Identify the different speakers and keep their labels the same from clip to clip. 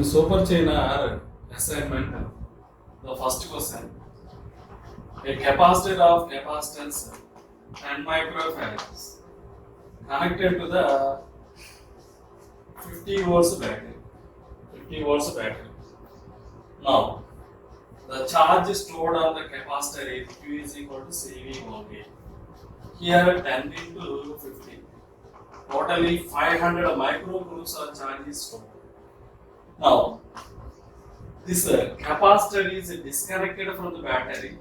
Speaker 1: In super chain R assignment, the first question: a capacitor of capacitance 10 microfarads connected to the 50 volts battery. 50 volts battery. Now, the charge stored on the capacitor is Q is equal to CV voltage. Here 10 into 50. Totally 500 microcoulombs of charge is stored. Now, this capacitor is disconnected from the battery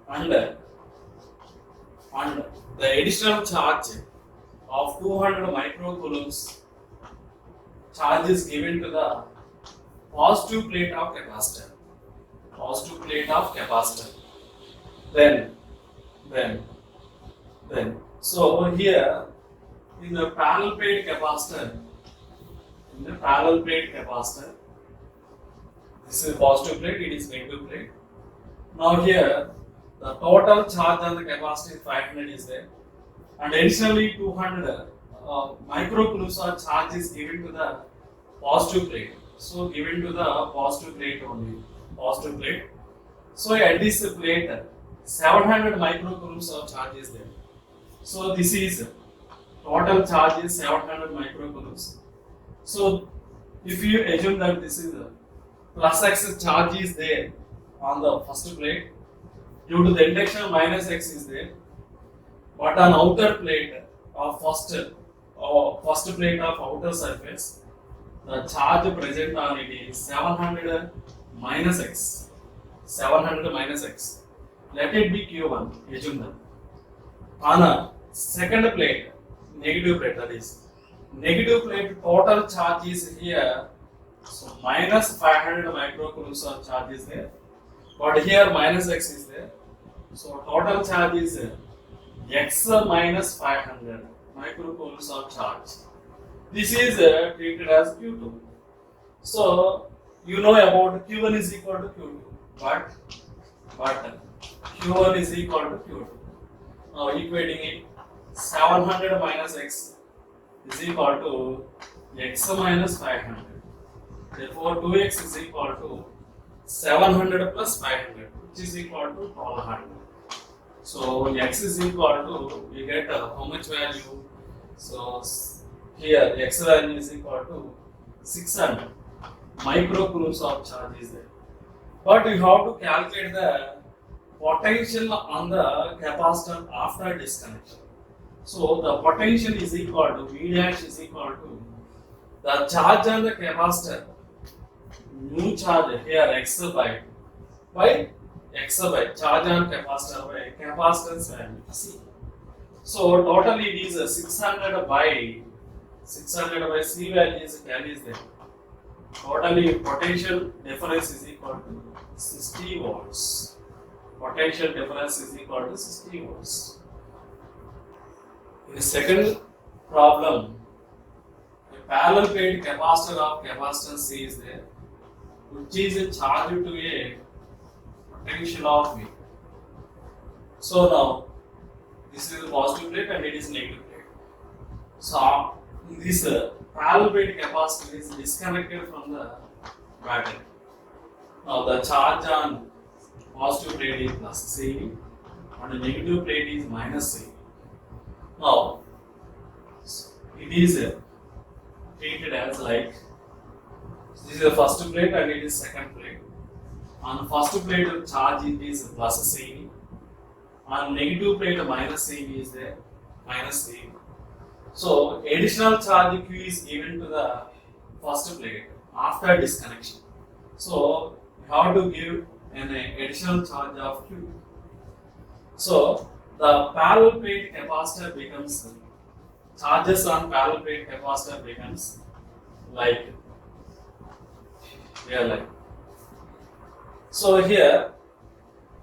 Speaker 1: and the additional charge of 200 microcoulombs charge is given to the positive plate of capacitor. Positive plate of capacitor. Then, so here in the parallel plate capacitor, this is positive plate, it is negative plate. Now here the total charge on the capacitor 500 is there, and additionally 200 microcoulombs of charge is given to the positive plate. So given to the positive plate only, positive plate. So at this plate 700 microcoulombs of charge is there. So this is total charge is 700 microcoulombs. So if you assume that this is a plus x charge is there on the first plate, due to the induction minus x is there, but on outer plate of first plate of outer surface, the charge present on it is 700 minus x. 700 minus x. Let it be Q1, assume that. On a second plate, negative plate, that is negative plate, total charge is here, so minus 500 microcoulombs of charge is there, but here minus x is there, so total charge is x minus 500 microcoulombs of charge. This is treated as Q2. So you know about Q1 is equal to Q2, but Q1 is equal to Q2. Now equating it, 700 minus x is equal to x minus 500. Therefore 2x is equal to 700 plus 500, which is equal to 1200. So x is equal to, we get how much value? So here x value is equal to 600 microcoulombs of charge is there. But you have to calculate the potential on the capacitor after disconnection. So the potential is equal to V dash is equal to the charge on the capacitor, new charge here x by charge on capacitor by capacitance value C. So totally it is 600 by C value is 10 is there. Totally potential difference is equal to 60 volts. Potential difference is equal to 60 volts. In the second problem, a parallel plate capacitor of capacitance C is there, which is charged to a potential of V. So now this is a positive plate and it is negative plate. So this parallel plate capacitor is disconnected from the battery. Now the charge on positive plate is plus CV and the negative plate is minus CV. Now it is treated as like this is the first plate and it is second plate. On the first plate the charge is plus CV. On negative plate minus CV is there, minus CV. So additional charge Q is given to the first plate after disconnection. So you have to give an additional charge of Q. So the parallel plate capacitor becomes, charges on parallel plate capacitor becomes like, so here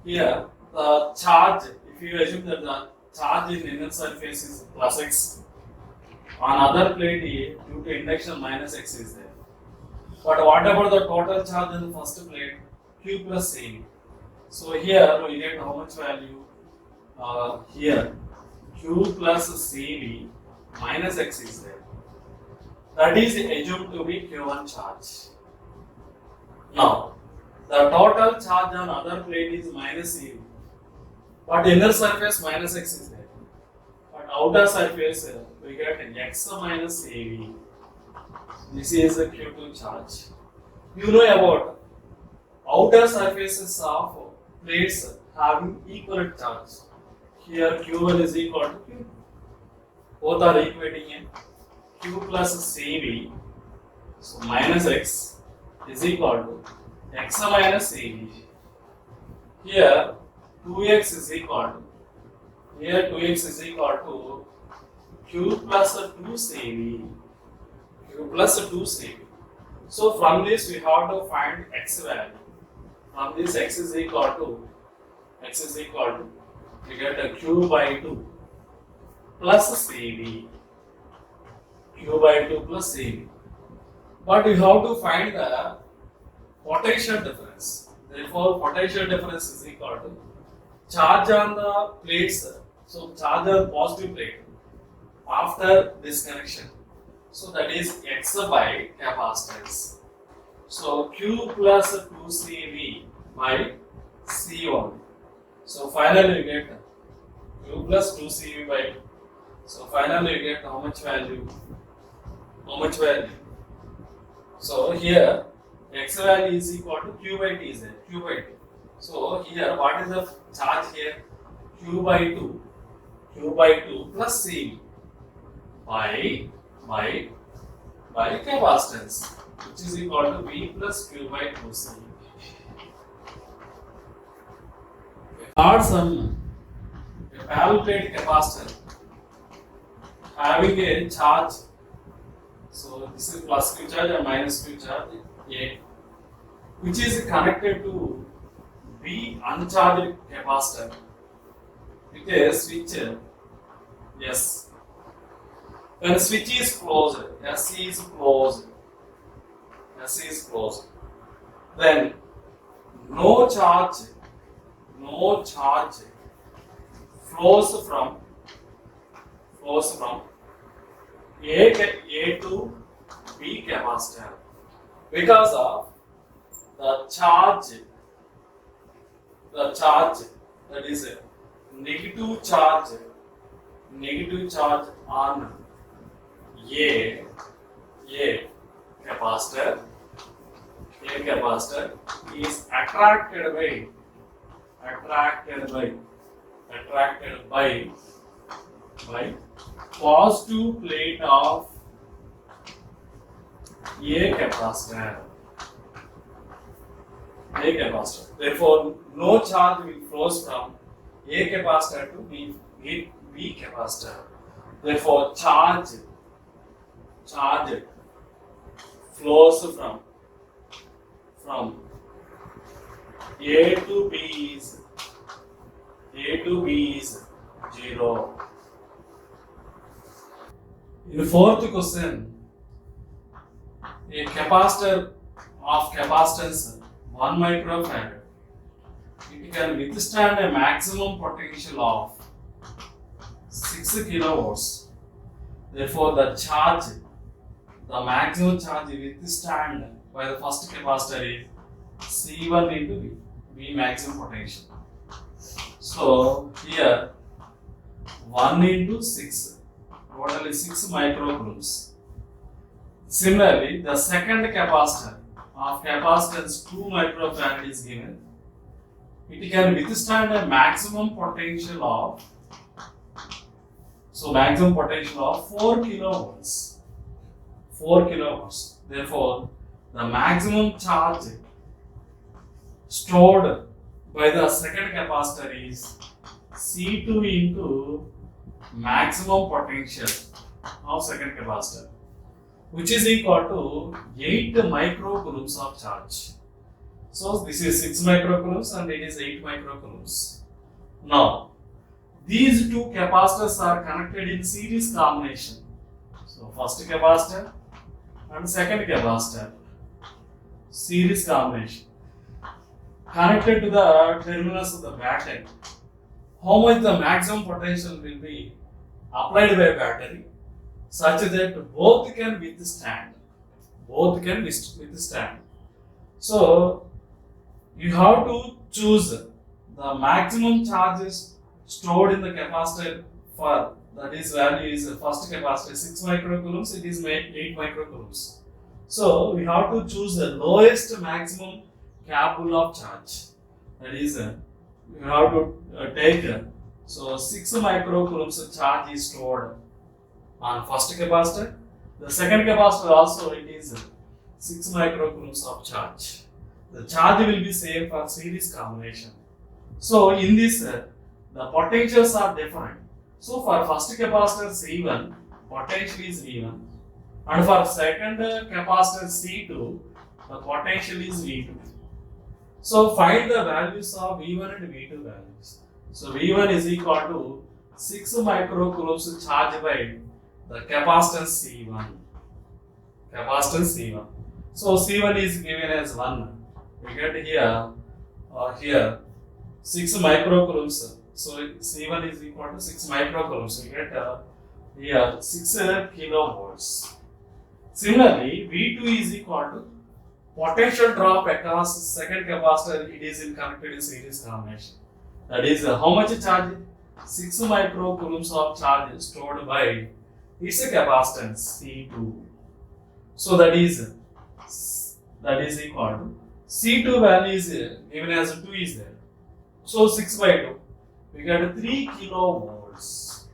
Speaker 1: the charge, if you assume that the charge in inner surface is plus x, on other plate due to induction minus x is there. But what about the total charge in the first plate? Q plus CV. So here we get how much value? Here Q plus CV minus x is there. that is assumed to be Q1 charge. Now, the total charge on other plate is minus EV, but inner surface minus X is there. But outer surface we get X minus AV. This is a Q2 charge. You know about outer surfaces of plates having equal charge. Here Q1 is equal to Q2. Both are equating in Q plus CV. So minus X is equal to X minus AV. Here 2X is equal to, here 2X is equal to Q plus 2CV. Q plus 2CV. So from this we have to find X value. From this X is equal to, we get a Q by 2 plus CV. Q by 2 plus CV. But we have to find the potential difference. Therefore, potential difference is equal to charge on the plates. So, charge on positive plate after disconnection. So, that is X by capacitance. So, Q plus 2CV by C1. So, finally we get Q plus 2CV by 2. So, finally we get how much value? So, here X value is equal to Q by T is there, Q by 2. So, here what is the charge here? Q by 2 plus CV by capacitance, which is equal to V plus Q by 2C. Or some parallel plate capacitor having a charge. So this is plus Q charge and minus Q charge A, which is connected to B uncharged capacitor with a switch S. When switch is closed, SC is closed, then no charge flows from A to B capacitor because of the charge that is a negative charge on A capacitor is attracted by positive plate of A capacitor. Therefore, no charge will flows from A capacitor to B capacitor. Therefore, charge flows from A to B is 0. In the fourth question, a capacitor of capacitance 1 microfarad, it can withstand a maximum potential of 6 kilowatts. Therefore, the maximum charge withstand by the first capacitor is C1 into V maximum potential. So here 1 into 6, totally 6 microcoulombs. Similarly, the second capacitor of capacitance 2 microfarad is given. It can withstand a maximum potential of 4 kilowatts. 4 kilowatts. Therefore, the maximum charge stored by the second capacitor is C2 into maximum potential of second capacitor, which is equal to 8 microcoulombs of charge. So this is 6 microcoulombs and it is 8 microcoulombs. Now, these two capacitors are connected in series combination. So first capacitor and second capacitor, series combination, connected to the terminals of the battery. How much the maximum potential will be applied by battery? such that both can withstand. Both can withstand. So you have to choose the maximum charges stored in the capacitor for that is value is first capacitor 6 microcoulombs, it is 8 microcoulombs. So we have to choose the lowest maximum capable of charge. That is we have to take so 6 microcoulombs charge is stored on first capacitor. The second capacitor also it is 6 microcoulombs of charge. The charge will be same for series combination. So in this the potentials are different. So for first capacitor C1 potential is V1 and for second capacitor C2 the potential is V2. So find the values of V1 and V2 values. So V1 is equal to 6 microcoulombs charged by the capacitance C1. Capacitance C1. So C1 is given as 1. We get here 6 microcoulombs. So C1 is equal to 6 microcoulombs. We get here 6 kilovolts. Similarly, V2 is equal to potential drop across second capacitor. It is connected in series combination. That is how much charge? 6 microcoulombs of charge stored by its capacitance C2. So that is equal to C2 value is given as 2 is there. So 6 by 2. We get 3 kilovolts.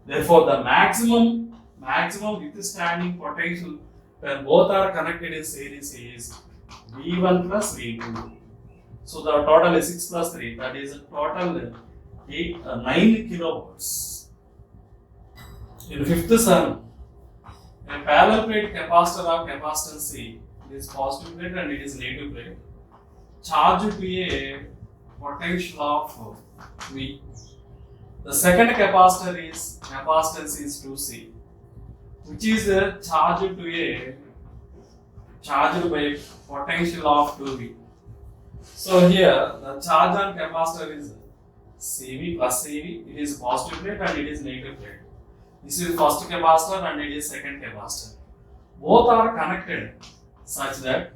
Speaker 1: Therefore, the maximum withstanding potential when both are connected in series is V1 plus V2. So the total is 6 plus 3. That is total 9 kilovolts. In fifth sum, a parallel plate capacitor of capacitance C. It is positive plate and it is negative plate. Charged to a potential of V. The second capacitor is capacitance is 2C, which is charged by potential of 2V. So here the charge on capacitor is CV plus CV. It is positive plate and it is negative plate. This is first capacitor and it is second capacitor. Both are connected such that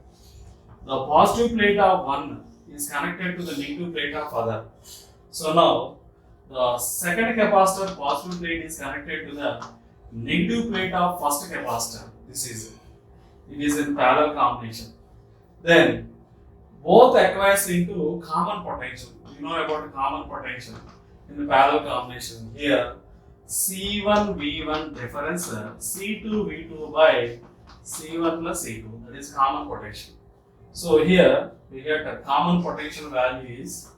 Speaker 1: the positive plate of one is connected to the negative plate of other. So now the second capacitor positive plate is connected to the negative plate of first capacitor. It is in parallel combination. Then both acquires into common potential. You know about common potential in the parallel combination. Here C1 V1 difference C2 V2 by C1 plus C2, that is common potential. So here we get a common potential value is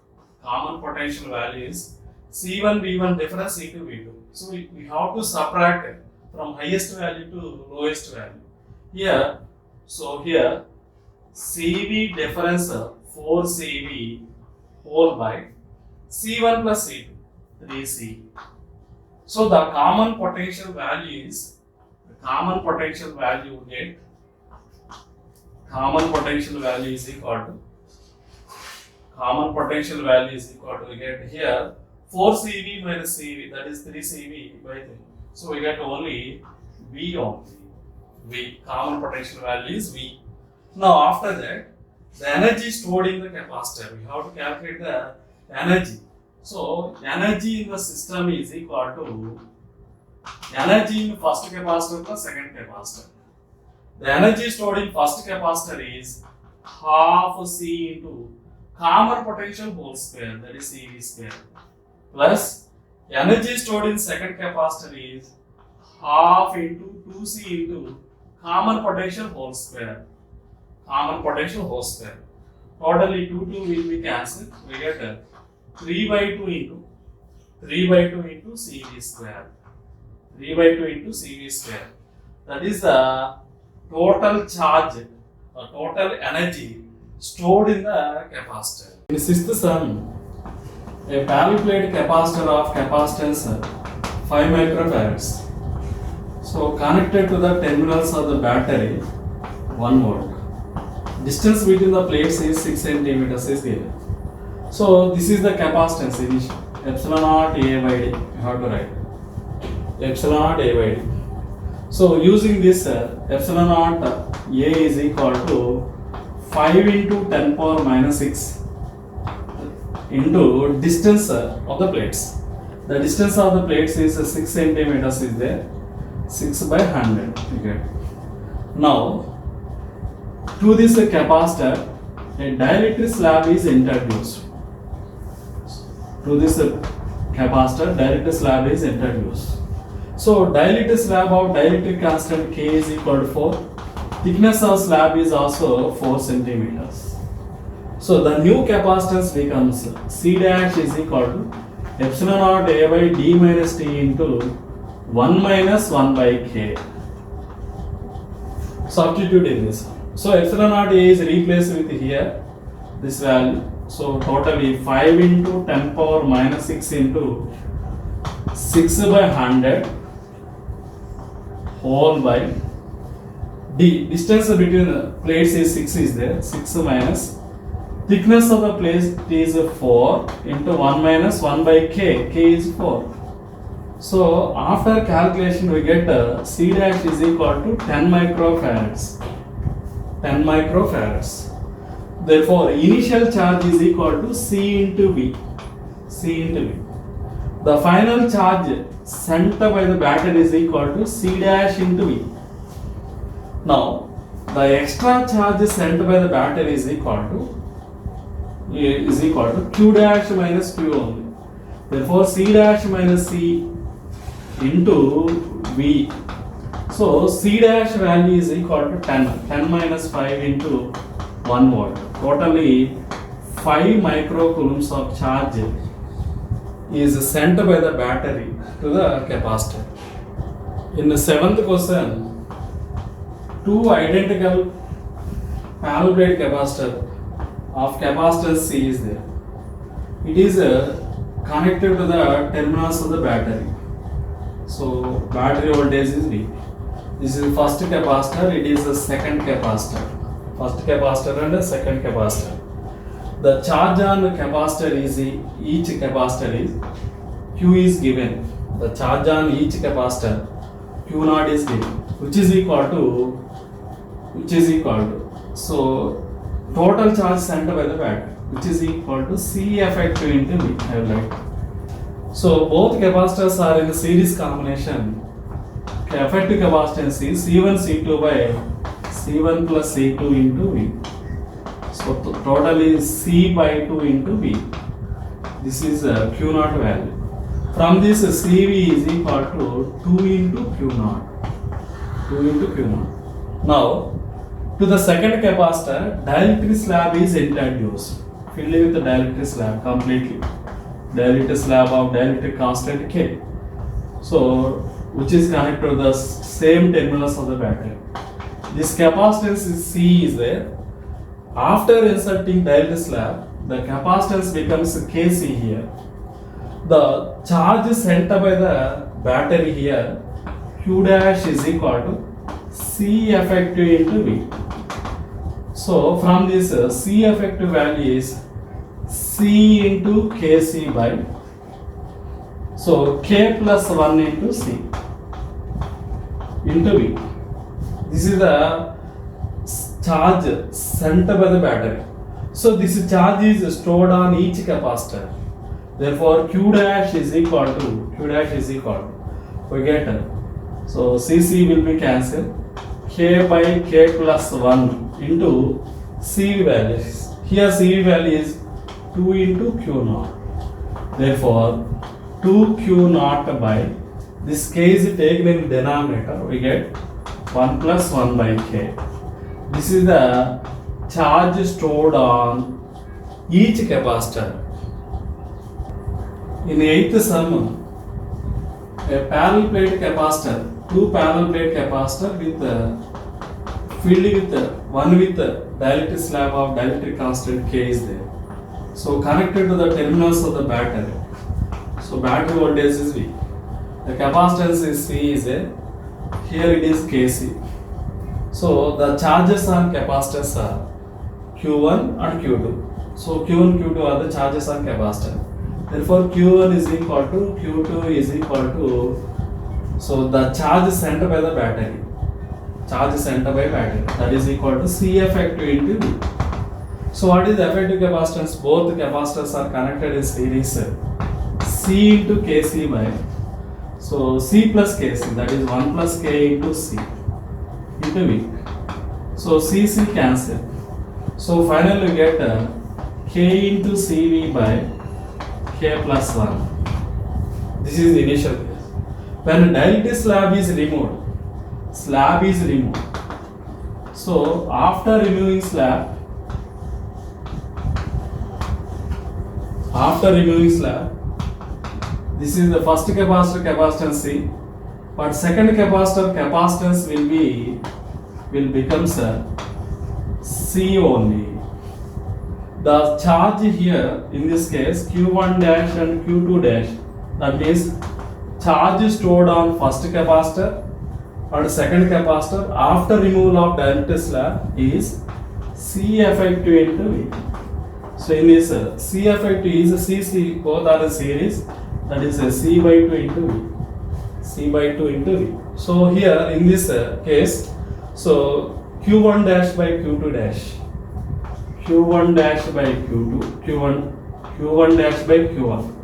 Speaker 1: C1 V1 difference C2 V2. So we have to subtract from highest value to lowest value. Here CV difference 4 CV whole by C1 plus C2 3 C. So the common potential value is common potential value is equal to we get here 4 CV minus CV, that is 3 CV by 3. So we get only V only. V, common potential value is V. Now after that, the energy stored in the capacitor, we have to calculate the energy. So energy in the system is equal to energy in first capacitor plus second capacitor. The energy stored in first capacitor is half C into common potential whole square, that is CV square, plus energy stored in second capacitor is half into 2C into common potential whole square. Totally 2 will be cancelled. We get 3 by 2 into CV square. 3 by 2 into CV square. That is the total charge or total energy stored in the capacitor. In sixth sum, a parallel plate capacitor of capacitance 5 microfarads. So connected to the terminals of the battery 1 volt. Distance between the plates is 6 centimeters is given. So this is the capacitance initial. Epsilon naught A by D. You have to write. Epsilon naught A by D. So using this epsilon naught A is equal to 5 into 10 power minus 6 into distance of the plates. The distance of the plates is 6 centimeters is there, 6 by 100. Okay. Now to this capacitor a dielectric slab is introduced. To this capacitor dielectric slab is introduced. So dielectric slab of dielectric constant K is equal to 4. Thickness of slab is also 4 centimeters. So the new capacitance becomes C dash is equal to epsilon naught A by D minus T into 1 minus 1 by K. Substitute in this. So epsilon naught A is replaced with here this value. So totally 5 into 10 power minus 6 into 6 by 100 whole by D. Distance between the plates is 6 is there. 6 minus thickness of the plate is 4 into 1 minus 1 by K. K is 4. So after calculation we get C dash is equal to 10 microfarads. 10 microfarads. Therefore initial charge is equal to C into V. C into V. The final charge sent by the battery is equal to C dash into V. Now the extra charge sent by the battery is equal to Q dash minus Q only. Therefore C dash minus C into V. So C dash value is equal to 10. 10 minus 5 into 1 volt. Totally 5 microcoulombs of charge is sent by the battery to the capacitor. In the 7th question, two identical parallel plate capacitor of capacitance C is there. It is connected to the terminals of the battery. So battery voltage is V. This is the first capacitor, it is the second capacitor. First capacitor and the second capacitor. The charge on the capacitor is each capacitor is Q is given. The charge on each capacitor Q naught is given, which is equal to so total charge sent by the battery, which is equal to C effective into V. I will write. So both capacitors are in a series combination. Effective capacitance is C1 C2 by C1 plus C2 into V. So total is C by 2 into V. This is Q naught value. From this CV is equal to 2 into Q naught. 2 into Q naught. Now to the second capacitor, dielectric slab is introduced. Filled with the dielectric slab completely. Dielectric slab of dielectric constant K. So which is connected to the same terminals of the battery. This capacitance is C is there. After inserting dielectric slab, the capacitance becomes Kc here. The charge sent by the battery here, Q dash is equal to C effective into V. So from this C effective value is C into Kc by, so K plus 1 into C into V. This is the charge sent by the battery. So this charge is stored on each capacitor. Therefore Q dash is equal to we get so Cc will be cancelled. K by K plus 1 into CV values. Here CV value is 2 into Q naught. Therefore 2 Q naught by this K is taken in denominator. We get 1 plus 1 by K. This is the charge stored on each capacitor. In the 8th sum, a parallel plate capacitor, two parallel plate capacitor with filled with one with dielectric slab of dielectric constant K is there. So connected to the terminals of the battery. So battery voltage is V. The capacitance is C is there. Here it is Kc. So the charges on capacitors are Q1 and Q2. So Q1, Q2 are the charges on capacitor. Therefore Q1 is equal to Q2 is equal to So the charge sent by the battery, charge sent by battery, that is equal to C effective into V. So what is effective capacitance? Both capacitors are connected in series. C into Kc by, so C plus Kc, that is 1 plus K into C into V. So C cancel. So finally you get K into Cv by K plus 1. This is the initial case. When dielectric slab is removed, so after removing slab, this is the first capacitor capacitance C, but second capacitor capacitance will become C only. The charge here in this case Q1 dash and Q2 dash, that means charge stored on first capacitor and second capacitor after removal of dielectric slab is C effective into V. So in this C effective is C, both are in series, that is C by 2 into V. C by 2 into V. So here in this case, so Q1 dash by Q2 dash, Q1 dash by Q2, Q1 dash by Q1.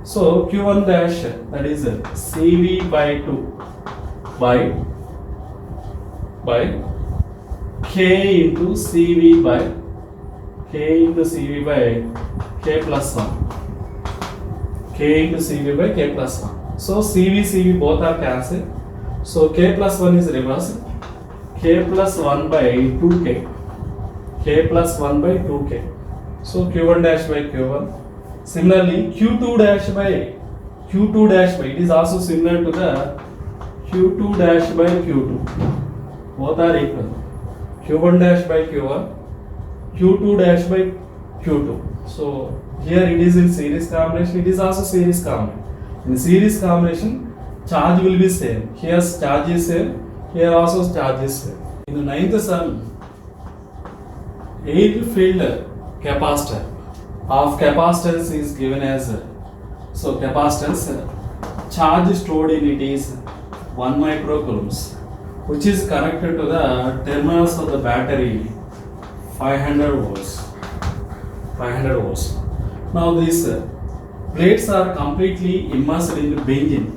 Speaker 1: So Q1 dash, that is Cv by 2 by K into Cv by K plus 1. K into Cv by K plus 1. So Cv both are cancelled. So K plus 1 is reversed. K plus 1 by 2K. K plus 1 by 2K. So Q1 dash by Q1. Similarly, Q2 dash by, it is also similar to the Q2 dash by Q2. Both are equal. Q1 dash by Q1, Q2 dash by Q2. So here it is in series combination, it is also series combination. In series combination, charge will be same. Here charge is same, here also charge is same. In the ninth sum, 8-filled capacitor of capacitance is given as, so capacitance charge stored in it is 1 microcoulombs, which is connected to the terminals of the battery 500 volts. Now these plates are completely immersed in benzene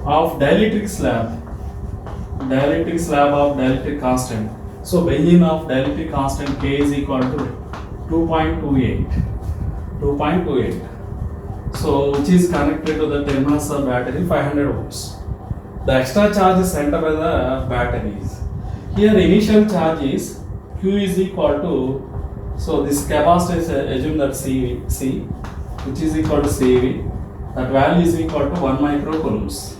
Speaker 1: of dielectric slab of dielectric constant. So benzene of dielectric constant K is equal to 2.28. So which is connected to the terminals of battery 500 volts. The extra charge is sent by the batteries. Here initial charge is Q is equal to, so this capacitor is assume that C which is equal to Cv, that value is equal to 1 microcoulombs.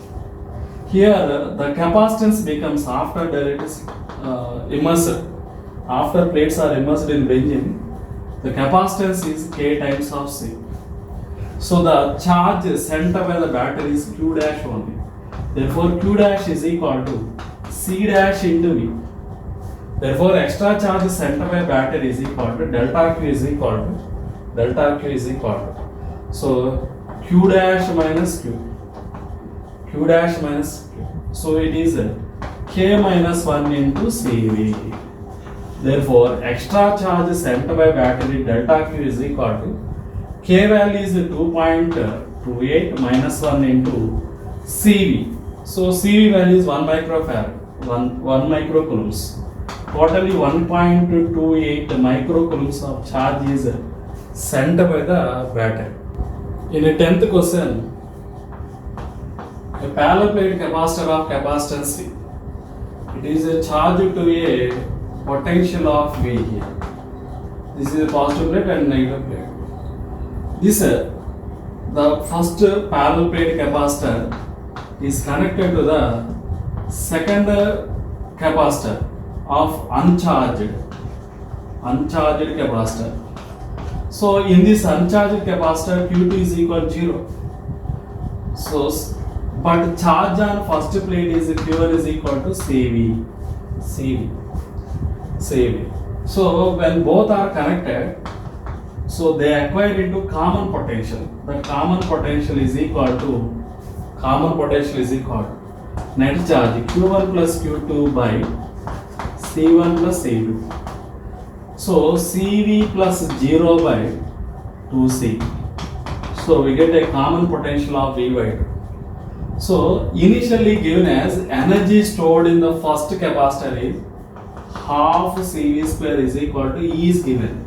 Speaker 1: Here the capacitance becomes after dielectric immersed, after plates are immersed in benzene, the capacitance is K times of C. So the charge sent by the battery is Q dash only. Therefore Q dash is equal to C dash into V. Therefore extra charge sent by battery is equal to delta Q is equal to, so Q dash minus Q. So it is K minus 1 into Cv. Therefore extra charge sent by battery delta Q is equal to K value is 2.28 minus 1 into Cv. So Cv value is 1 microfarad, 1 microcoulombs. Totally 1.28 microcoulombs of charge is sent by the battery. In a 10th question, a parallel plate capacitor of capacitance C. It is a charge to a potential of V here. This is a positive plate and negative plate. This the first parallel plate capacitor is connected to the second capacitor of uncharged capacitor. So in this uncharged capacitor Q2 is equal to 0. So but charge on first plate is Q1 is equal to Cv. So when both are connected, So they acquire into common potential. The common potential is equal to net charge Q1 plus Q2 by C1 plus C2. So CV plus 0 by 2C. So we get a common potential of V by 2. So initially given as energy stored in the first capacitor is half CV square is equal to E is given.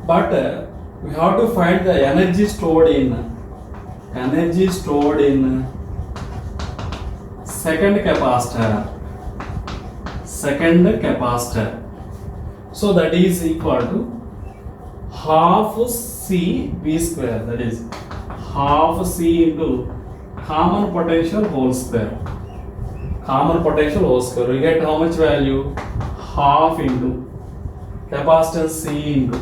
Speaker 1: But we have to find the energy stored in second capacitor. So that is equal to half C V square, that is half C into common potential whole square. We get how much value? Half into capacitance C into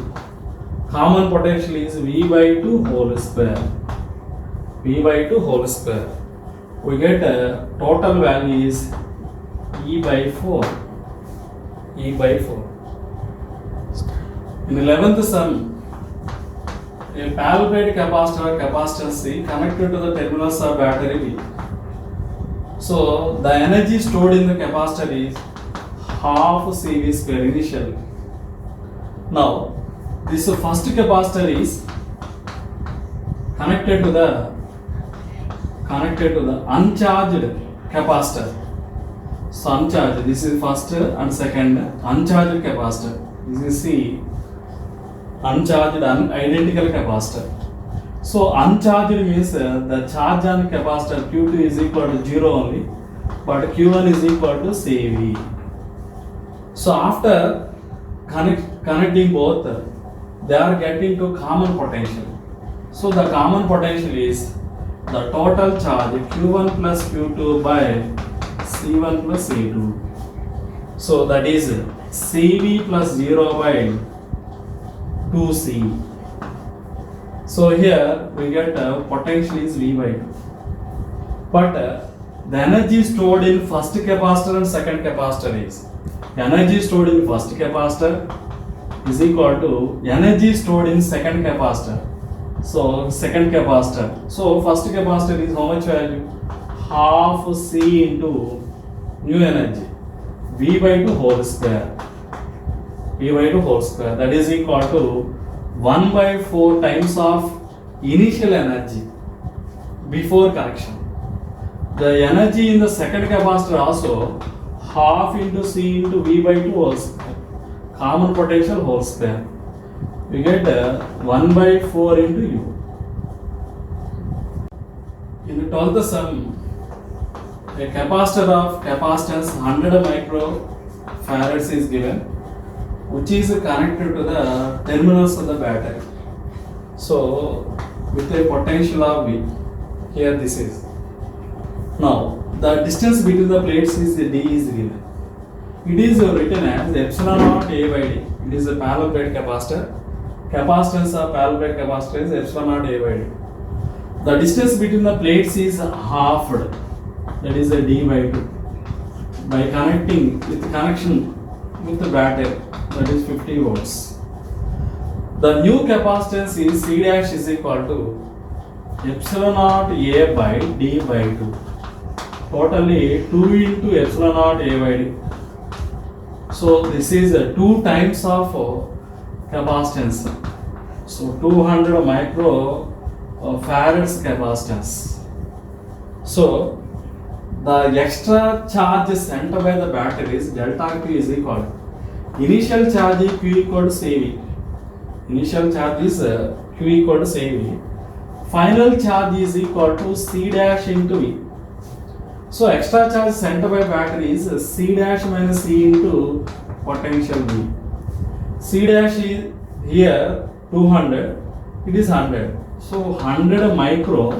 Speaker 1: common potential is V by 2 whole square. We get total value is E by 4. In 11th sum, a parallel plate capacitor capacitance C connected to the terminals of battery B. So the energy stored in the capacitor is half CV square initially. Now this first capacitor is connected to the uncharged capacitor. So uncharged, this is first and second uncharged capacitor. This is C, uncharged identical capacitor. So uncharged means the charge on capacitor Q2 is equal to 0 only, but Q1 is equal to CV. So after connecting both, they are getting to common potential. So the common potential is the total charge Q1 plus Q2 by C1 plus C2. So that is CV plus 0 by 2C. So here we get potential is V by 2. But the energy stored in first capacitor and second capacitor is energy stored in first capacitor is equal to energy stored in second capacitor. So second capacitor. So first capacitor is how much value? Half C into new energy V by 2 whole square. That is equal to 1 by 4 times of initial energy before connection. The energy in the second capacitor also half into C into V by 2 whole square. Common potential whole square. We get 1 by 4 into U. In the 12th sum, a capacitor of capacitance 100 microfarads is given, which is connected to the terminals of the battery. So with a potential of V, here this is. Now the distance between the plates is D is given. It is written as epsilon naught A by D. It is a parallel plate capacitor. Capacitance of parallel plate capacitor is epsilon naught A by D. The distance between the plates is halved, that is a D by 2. By connection with the battery, that is 50 volts. The new capacitance is C dash is equal to epsilon naught A by D by 2. Totally 2 into epsilon naught A by D. So this is 2 times of capacitance. So 200 microfarads capacitance. So the extra charge sent by the battery is delta Q is equal to initial charge Q equal to CV. Initial charge is Q equal to CV. Final charge is equal to C dash into V. So extra charge sent by battery is C dash minus C into potential V. C dash is here 200, it is 100. So 100 micro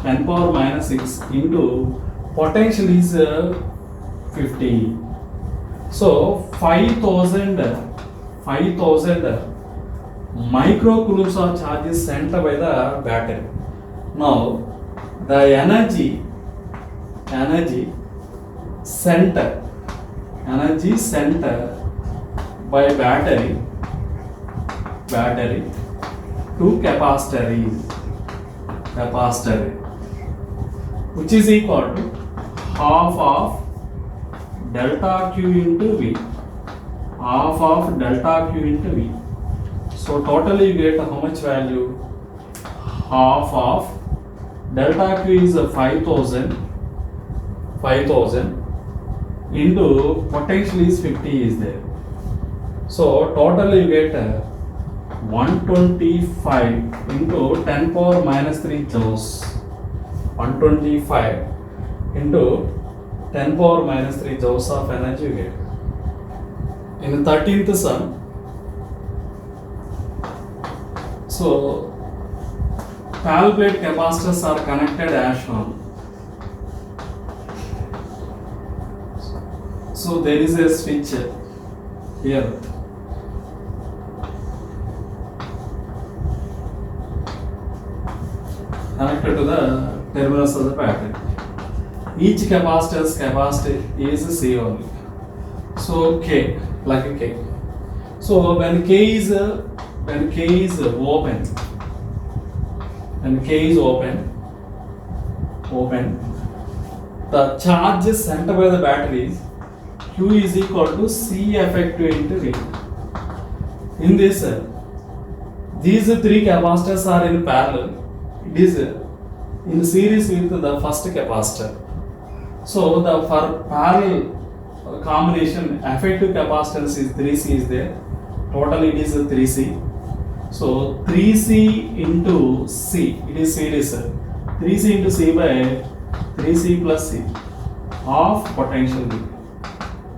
Speaker 1: 10 power minus 6 into potential is 50. So 5000 microcoulombs of charge is sent by the battery. Now the energy sent by battery battery to capacitor which is equal to half of delta Q into V. Half of delta Q into V. So totally you get how much value? Half of delta Q is 5000 into potential is 50 is there. So totally you get 125 into 10 power minus 3 joules. 125 into 10 power minus 3 joules of energy you get. In the 13th sum, so parallel plate capacitors are connected as shown. So there is a switch here. Connected to the terminals of the battery. Each capacitor's capacity is C only. So K, like a K. So when K is open, the charge sent by the batteries Q is equal to C effective into V. In this, these three capacitors are in parallel. It is in series with the first capacitor. So the for parallel combination effective capacitance is 3C is there. Total it is 3C. So 3C into C, it is series. 3C into C by 3C plus C of potential V.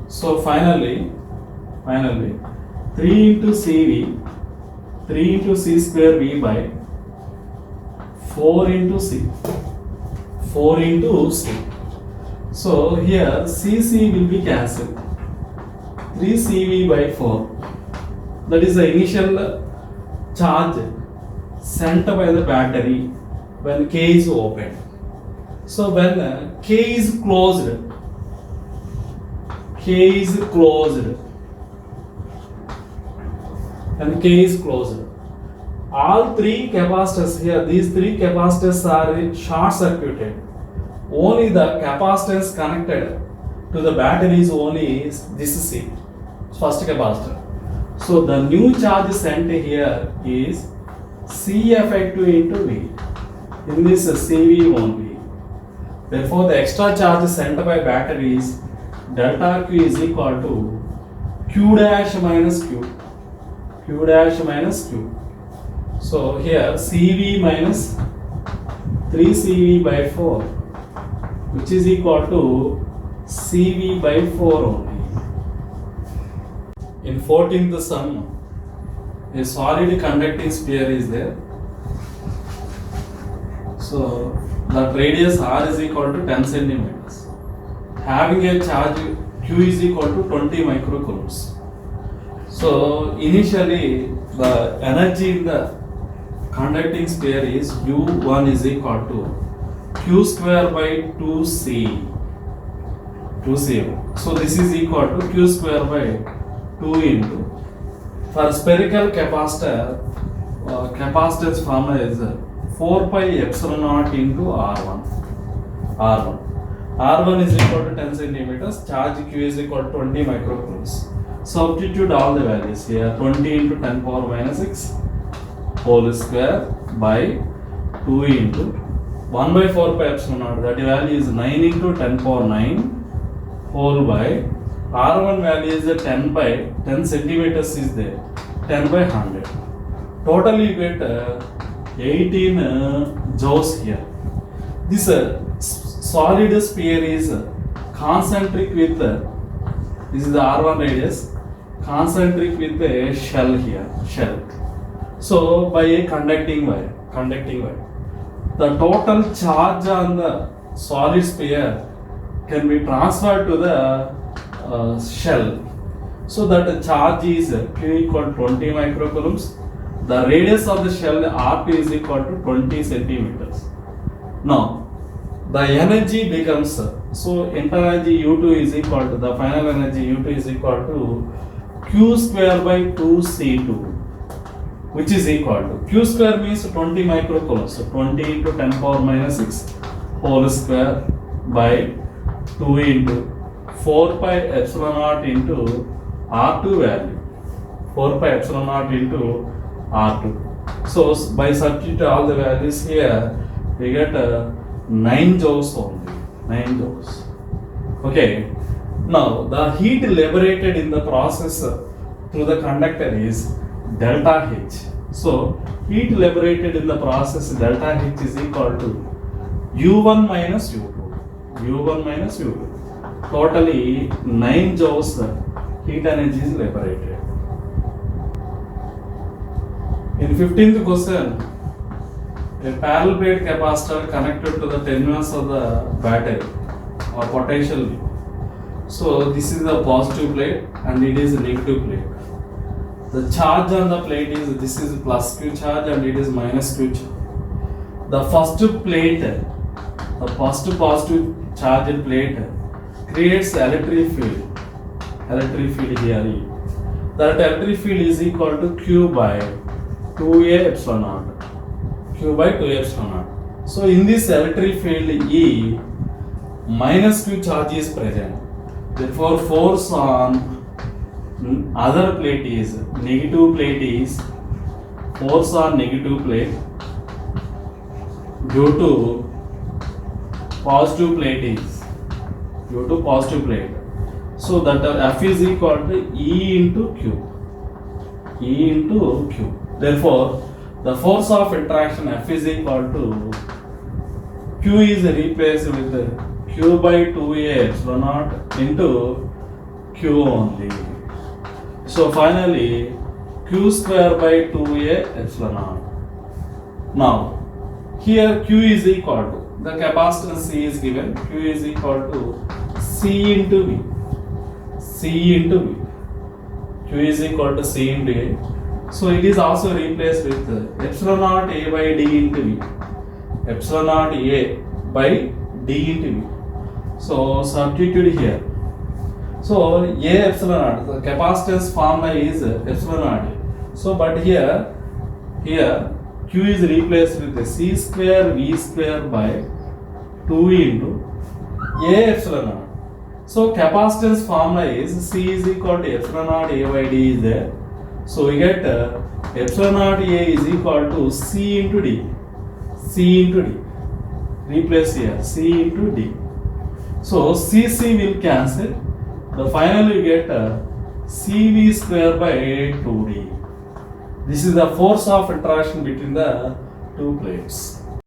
Speaker 1: So finally 3 into CV, 3 into C square V by 4 into C. So here CC will be cancelled. 3CV by 4. That is the initial charge sent by the battery when K is open. So when K is closed, all three capacitors here, these three capacitors are short circuited. Only the capacitance connected to the battery is only this C, first capacitor. So the new charge sent here is C effective into V. In this CV only. Therefore the extra charge sent by battery is delta Q is equal to Q dash minus Q. So here CV minus 3CV by 4, which is equal to CV by 4 only. In 14th sum, a solid conducting sphere is there. So that radius R is equal to 10 centimeters. Having a charge Q is equal to 20 microcoulombs. So initially the energy in the conducting sphere is U1 is equal to Q square by 2C. So this is equal to Q square by 2 into, for spherical capacitor, capacitance formula is 4 pi epsilon naught into R1. R1 is equal to 10 centimeters, charge Q is equal to 20 microcoulombs. Substitute all the values here, 20 into 10 power minus 6 whole square by 2 into 1 by 4 pi epsilon naught, that value is 9 into 10 power 9 whole by R1 value is 10 by 10 centimeters is there, 10 by 100. Totally you get 18 joules here. This solid sphere is concentric with, this is the R1 radius, concentric with a shell here, So by a conducting wire, the total charge on the solid sphere can be transferred to the shell. So that the charge is Q equal to 20 microcoulombs. The radius of the shell RP is equal to 20 centimeters. Now the energy becomes, so internal energy U2 is equal to, the final energy U2 is equal to Q square by 2C2. which is equal to Q square means 20 microcoulombs. So 20 into 10 power minus 6 whole square by 2 into 4 pi epsilon naught into R2 value. 4 pi epsilon naught into R2. So by substitute all the values here, we get 9 joules only. 9 joules. Okay. Now the heat liberated in the process through the conductor is delta H. So heat liberated in the process delta H is equal to U1 minus U2. U1 minus U2. Totally 9 joules heat energy is liberated. In 15th question, a parallel plate capacitor connected to the terminals of the battery or potential. So this is the positive plate and it is a negative plate. The charge on the plate is, this is plus Q charge and it is minus Q charge. The first plate, the first positive charged plate creates electric field. Electric field here. That electric field is equal to Q by 2A epsilon naught. Q by 2A epsilon naught. So in this electric field E, minus Q charge is present. Therefore force on other plate is, negative plate is, force on negative plate due to positive plate is, due to positive plate. So that F is equal to E into Q. E into Q. Therefore, the force of interaction F is equal to Q is replaced with Q by 2A epsilon naught into Q only. So finally, Q square by 2A epsilon naught. Now, here Q is equal to, the capacitance C is given, Q is equal to C into V. C into V. Q is equal to C into A. So it is also replaced with epsilon naught A by D into V. Epsilon naught A by D into V. So substitute here. So A epsilon naught, the capacitance formula is epsilon naught. So but here Q is replaced with C square V square by 2 into A epsilon naught. So capacitance formula is C is equal to epsilon naught A by D is there. So we get epsilon naught A is equal to C into D. C into D. Replace here C into D. So CC will cancel. The finally you get CV square by 2D. This is the force of interaction between the two plates.